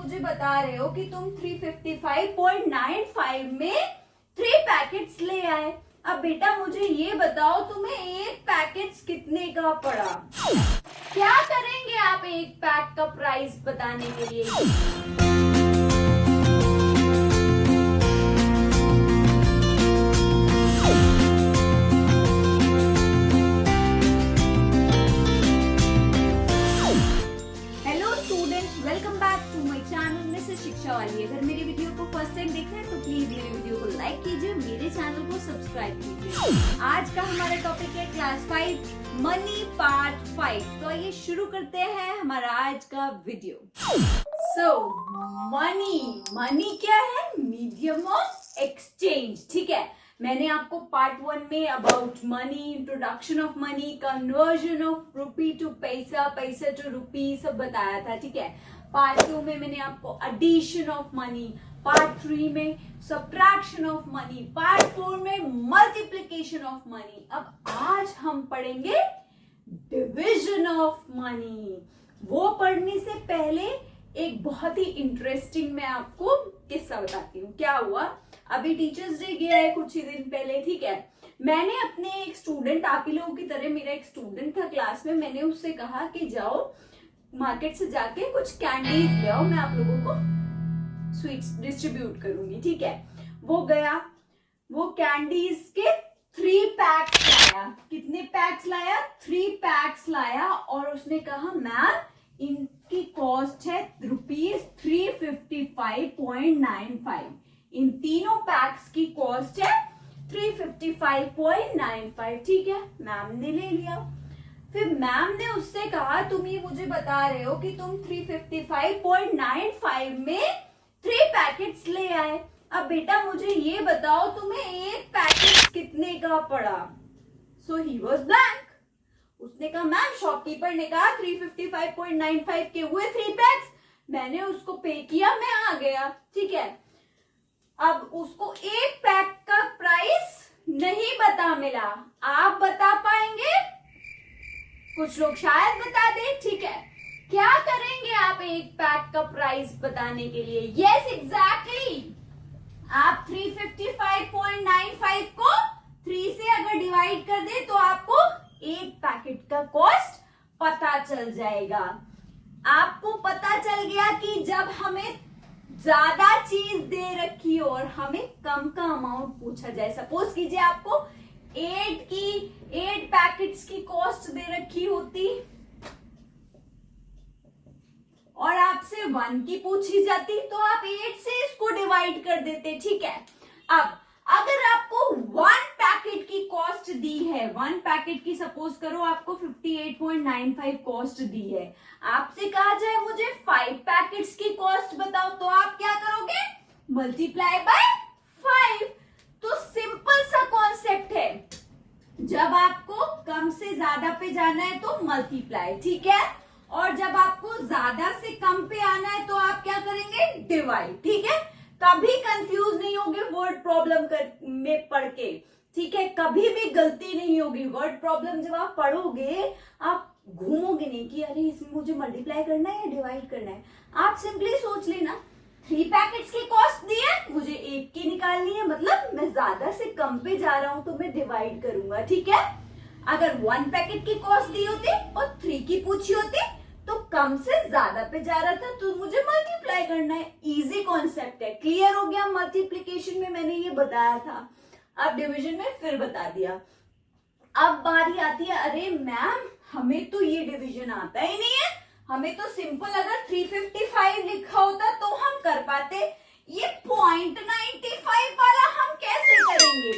मुझे बता रहे हो कि तुम 355.95 में 3 पैकेट्स ले आए। अब बेटा मुझे ये बताओ तुम्हें एक पैकेट्स कितने का पड़ा? क्या करेंगे आप एक पैक का प्राइस बताने के लिए? Welcome back to my channel Mrs Shiksha वाली। अगर मेरी वीडियो को फर्स्ट टाइम देख रहे हैं तो प्लीज मेरे वीडियो को लाइक कीजिए, मेरे चैनल को सब्सक्राइब कीजिए। आज का हमारा टॉपिक है क्लास 5 मनी पार्ट 5। तो आइए शुरू करते हैं हमारा आज का वीडियो। मनी क्या है? Medium of exchange. ठीक है, मैंने आपको पार्ट 1 में about money, introduction of money, conversion of rupee to paisa, paisa two rupee सब बताया था। ठीक है, पार्ट 2 में मैंने आपको एडिशन ऑफ मनी, पार्ट 3 में सब्ट्रैक्शन ऑफ मनी, पार्ट 4 में मल्टीप्लिकेशन ऑफ मनी। अब आज हम पढ़ेंगे डिविजन ऑफ मनी। वो पढ़ने से पहले एक बहुत ही इंटरेस्टिंग मैं आपको किस्सा बताती हूँ। क्या हुआ, अभी टीचर्स डे गया है कुछ ही दिन पहले। ठीक है, मैंने अपने एक स्टूडेंट, आप ही लोगों की तरह मेरा एक स्टूडेंट था क्लास में, मैंने उससे कहा कि जाओ मार्केट से जाके कुछ कैंडीज ले आओ, मैं आप लोगों को स्वीट्स डिस्ट्रीब्यूट करूंगी। ठीक है, वो गया, वो कैंडीज के 3 पैक्स लाया। कितने पैक्स लाया? 3 पैक्स लाया। और उसने कहा मैम इनकी कॉस्ट है ₹355.95। इन तीनों पैक्स की कॉस्ट है 355.95। ठीक है, मैम ने ले लिया। फिर मैम ने उससे कहा तुम ये मुझे बता रहे हो कि तुम 355.95 में 3 पैकेट्स ले आए। अब बेटा मुझे ये बताओ तुम्हें एक पैकेट कितने का पड़ा? सो ही वॉज ब्लैंक। उसने कहा मैम शॉपकीपर ने कहा 355.95 के हुए 3 पैक्स, मैंने उसको पे किया, मैं आ गया। ठीक है, अब उसको एक पैक का प्राइस नहीं बता मिला। आप बता पाएंगे? कुछ लोग शायद बता दें। ठीक है, क्या करेंगे आप एक पैक का प्राइस बताने के लिए? यस एग्जैक्टली, आप 355.95 को 3 से अगर डिवाइड कर दे तो आपको एक पैकेट का कॉस्ट पता चल जाएगा। आपको पता चल गया कि जब हमें ज्यादा चीज दे रखी हो और हमें कम का अमाउंट पूछा जाए, सपोज कीजिए आपको 8 पैकेट्स की कॉस्ट दे रखी होती और आपसे 1 की पूछी जाती तो आप 8 से इसको डिवाइड कर देते। ठीक है, अब अगर आपको 1 पैकेट की कॉस्ट दी है, 1 पैकेट की सपोज करो आपको 58.95 कॉस्ट दी है, आपसे कहा जाए मुझे 5 पैकेट्स की कॉस्ट बताओ, तो आप क्या करोगे? Multiply by 5। तो सिंपल सा कॉन्सेप्ट है, जब आपको कम से ज्यादा पे जाना है तो मल्टीप्लाई। ठीक है, और जब आपको ज्यादा से कम पे आना है तो आप क्या करेंगे? डिवाइड। ठीक है, कभी कंफ्यूज नहीं होगे वर्ड प्रॉब्लम में पढ़ के। ठीक है, कभी भी गलती नहीं होगी। वर्ड प्रॉब्लम जब आप पढ़ोगे आप घूमोगे नहीं कि अरे इसमें मुझे मल्टीप्लाई करना है या डिवाइड करना है। आप सिंपली सोच लेना 3 पैकेट्स की कॉस्ट दी है, मुझे 1 की निकालनी है, मतलब मैं ज्यादा से कम पे जा रहा हूं तो मैं डिवाइड करूंगा। ठीक है, अगर 1 पैकेट की कॉस्ट दी होती और 3 की पूछी होती तो कम से ज्यादा पे जा रहा था तो मुझे मल्टीप्लाई करना है। इजी कॉन्सेप्ट है, क्लियर हो गया? मल्टीप्लिकेशन में मैंने ये बताया था, अब डिवीजन में फिर बता दिया। अब बारी आती है, अरे मैम हमें तो ये डिवीजन आता ही नहीं है, हमें तो सिंपल अगर 355 लिखा होता तो हम कर पाते, ये 0.95 वाला हम कैसे करेंगे?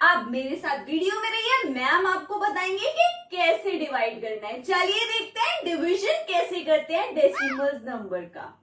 अब मेरे साथ वीडियो में रहिए, मैम आपको बताएंगे कि कैसे डिवाइड करना है। चलिए देखते हैं डिवीजन कैसे करते हैं डेसिमल नंबर का।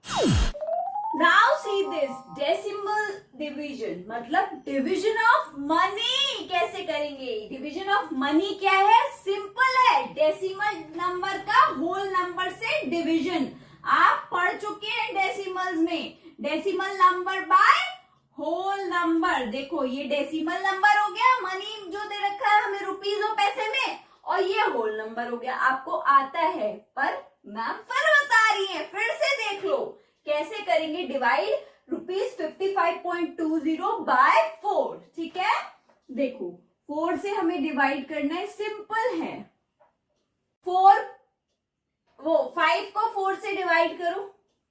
Now see this, decimal division मतलब डिवीजन ऑफ मनी कैसे करेंगे? डिवीजन ऑफ मनी क्या है? सिंपल है, डेसिमल नंबर का होल नंबर से डिवीजन। आप पढ़ चुके हैं डेसिमल्स में, decimal number by whole number. देखो ये डेसिमल नंबर हो गया, मनी जो दे रखा है हमें रुपीज और पैसे में, और ये होल नंबर हो गया। आपको आता है पर मैम फिर बता रही है, फिर से देख लो कैसे करेंगे डिवाइड ₹55.20 बाय 4, ठीक है। देखो 4 से हमें डिवाइड करना है, सिंपल है। 5 को 4 से डिवाइड करो,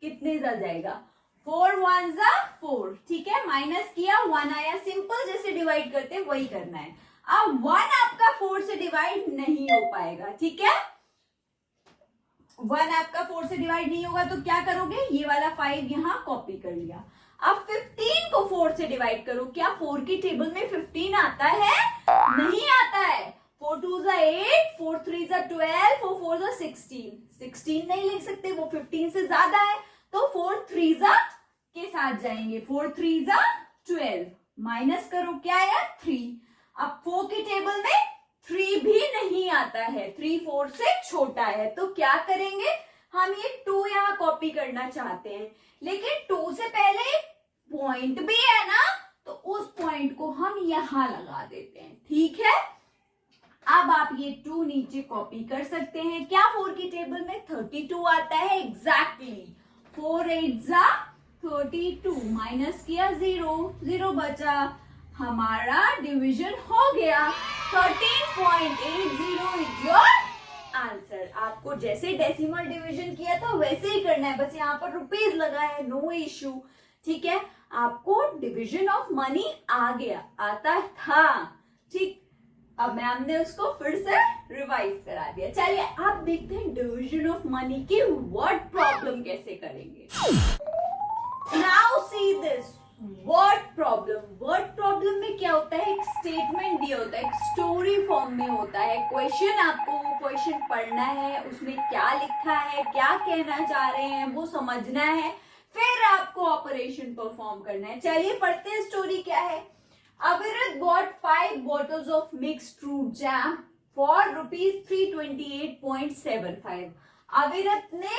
कितने जा जाएगा, 4 1 जा 4, ठीक है। माइनस किया 1 आया, सिंपल जैसे डिवाइड करते हैं वही करना है। अब 1 आपका 4 से डिवाइड नहीं हो पाएगा, ठीक है। 1 आपका 4 से डिवाइड नहीं होगा तो क्या करोगे, ये वाला 5 यहाँ कॉपी कर लिया। अब 15 को 4 से डिवाइड करो, क्या 4 की टेबल में 15 आता है, नहीं आता है। 4 2 जा 8, 4 3 जा 12, 4 4 जा 16 नहीं लिख सकते, वो 15 से ज्यादा है, तो 4 3 जा के साथ जाएंगे, 4 3 जा 12, माइनस करो क्या आया 3। अब 4 की टेबल में 3 भी नहीं आता है, 3 4 से छोटा है, तो क्या करेंगे, हम ये 2 यहाँ कॉपी करना चाहते हैं, लेकिन 2 से पहले पॉइंट भी है ना, तो उस पॉइंट को हम यहाँ लगा देते हैं, ठीक है। अब आप ये 2 नीचे कॉपी कर सकते हैं, क्या 4 की टेबल में 32 आता है, एग्जैक्टली 4 8 जा 32, माइनस किया 0 बचा, हमारा डिवीजन हो गया। 13.80 इज योर आंसर। आपको जैसे डेसिमल डिवीजन किया था वैसे ही करना है, बस यहाँ पर रुपीज लगा है, नो इश्यू, ठीक है। आपको डिवीजन ऑफ मनी आ गया, आता था, ठीक। अब मैम ने उसको फिर से रिवाइज करा दिया। चलिए आप देखते हैं डिवीजन ऑफ मनी की वर्ड प्रॉब्लम कैसे करेंगे। Now see this word problem में क्या होता है, एक स्टेटमेंट दिया होता है, एक स्टोरी फॉर्म में होता है क्वेश्चन। आपको क्वेश्चन पढ़ना है, उसमें क्या लिखा है, क्या कहना चाह रहे हैं वो समझना है, फिर आपको ऑपरेशन परफॉर्म करना है। चलिए पढ़ते हैं स्टोरी क्या है। अविरत bought 5 bottles of mixed fruit jam for ₹328.75। अविरत ने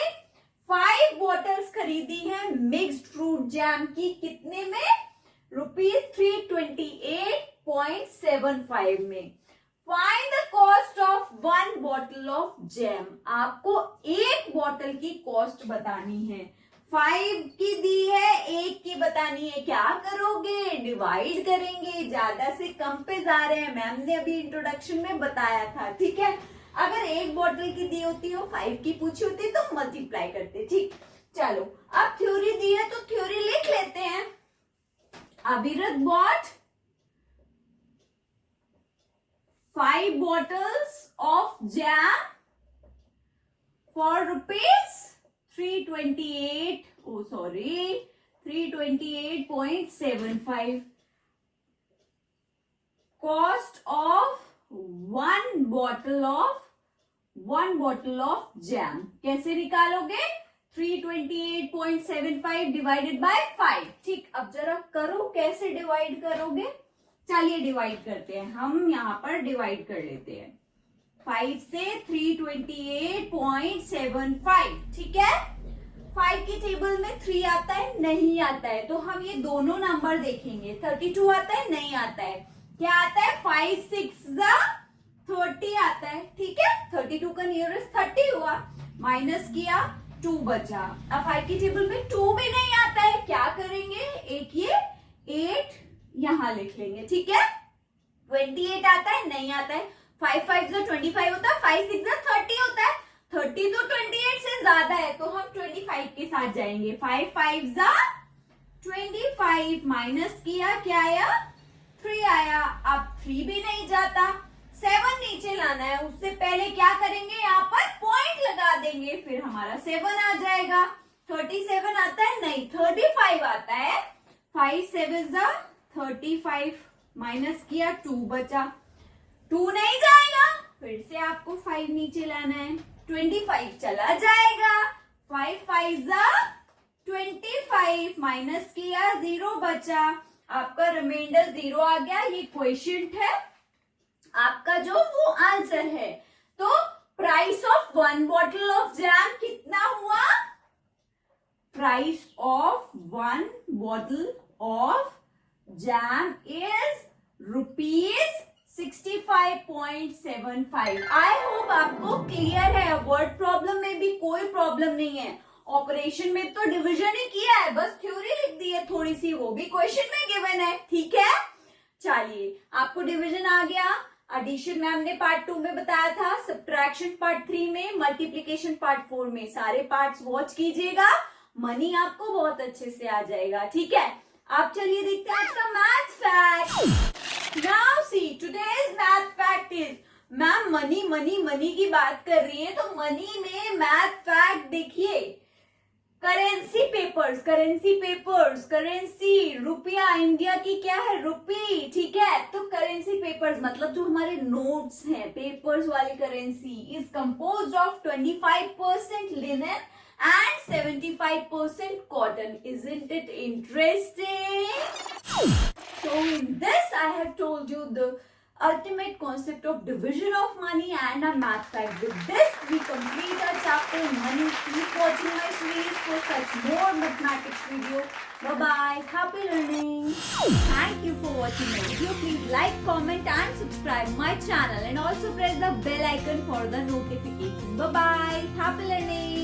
5 बॉटल्स खरीदी है मिक्स्ड फ्रूट जैम की, कितने में, ₹328.75 में। Find the cost of 1 bottle of jam. आपको एक बॉटल की कॉस्ट बतानी है, 5 की दी है, एक की बतानी है, क्या करोगे, डिवाइड करेंगे, ज्यादा से कम पे जा रहे हैं, मैम ने अभी इंट्रोडक्शन में बताया था, ठीक है। अगर एक बॉटल की दी होती हो, 5 की पूछी होती तो मल्टीप्लाई करते, ठीक। चलो अब थ्योरी दी है तो थ्योरी लिख लेते हैं। अविरत bot 5 bottles of jam for ₹328.75। cost of 1 bottle of jam कैसे निकालोगे, 328.75 डिवाइडेड बाय 5, ठीक। अब जरा करो कैसे डिवाइड करोगे, चलिए डिवाइड करते हैं, हम यहाँ पर डिवाइड कर लेते हैं 5 से 328.75, ठीक है। 5 की टेबल में 3 आता है, नहीं आता है, तो हम ये दोनों नंबर देखेंगे। 32 आता है, नहीं आता है, क्या आता है, 5 6 जा 30 आता है, ठीक है। 32 का नियरेस्ट 30 हुआ, माइनस किया 2 बचा। अब 5 की टेबल में 2 भी नहीं आता है, क्या करेंगे, एक ये 8 यहां लिख लेंगे, ठीक है। 28 आता है, नहीं आता है, 5 5 जा 25 होता है, 5 6 जा 30 होता है, 30 तो 28 से ज्यादा है, तो हम 25 के साथ जाएंगे, 5 5 जा 25, माइनस किया, क्या आया, 3 आया। अब 3 भी नहीं जाता, 7 नीचे लाना है, उससे पहले क्या करेंगे, यहाँ पर पॉइंट लगा देंगे, फिर हमारा 7 आ जाएगा। 37 आता है, नहीं, 35 आता है, 5 7 जा 35, माइनस किया 2 बचा, 2 नहीं जाएगा, फिर से आपको 5 नीचे लाना है, 25 चला जाएगा, 5 5 जा 25, माइनस किया 0 बचा, आपका रिमाइंडर 0 आ गया। ये क्वेश्चन है आपका जो वो आंसर है। तो price of 1 bottle of jam कितना हुआ, price of 1 bottle of jam is ₹65.75। I hope आपको क्लियर है, वर्ड प्रॉब्लम में भी कोई प्रॉब्लम नहीं है, ऑपरेशन में तो डिवीजन ही किया है, बस थ्योरी लिख दी है थोड़ी सी, वो भी क्वेश्चन में गिवन है, ठीक है। चलिए आपको डिवीजन आ गया, एडिशन मैम ने पार्ट 2 में बताया था, सब्ट्रैक्शन पार्ट 3 में, मल्टीप्लिकेशन पार्ट 4 में, सारे पार्ट्स वॉच कीजिएगा, मनी आपको बहुत अच्छे से आ जाएगा, ठीक है। आप चलिए देखते हैं आज का math fact. Now see today's math fact is, ma'am money money money की बात कर रही है, तो मनी में मैथ फैक्ट देखिए, currency papers, currency papers, currency रुपया, इंडिया की क्या है रुपी, ठीक है। तो करेंसी पेपर्स मतलब जो हमारे नोट्स हैं, पेपर्स वाली currency is composed of 25% linen and 75% cotton. Isn't it interesting? So in this I have told you the ultimate concept of division of money and a math fact. With this we complete our chapter money. Keep watching my series for such more mathematics video. Bye bye. Happy learning. Thank you for watching my video. Please like, comment and subscribe my channel and also press the bell icon for the notification. Bye bye. Happy learning.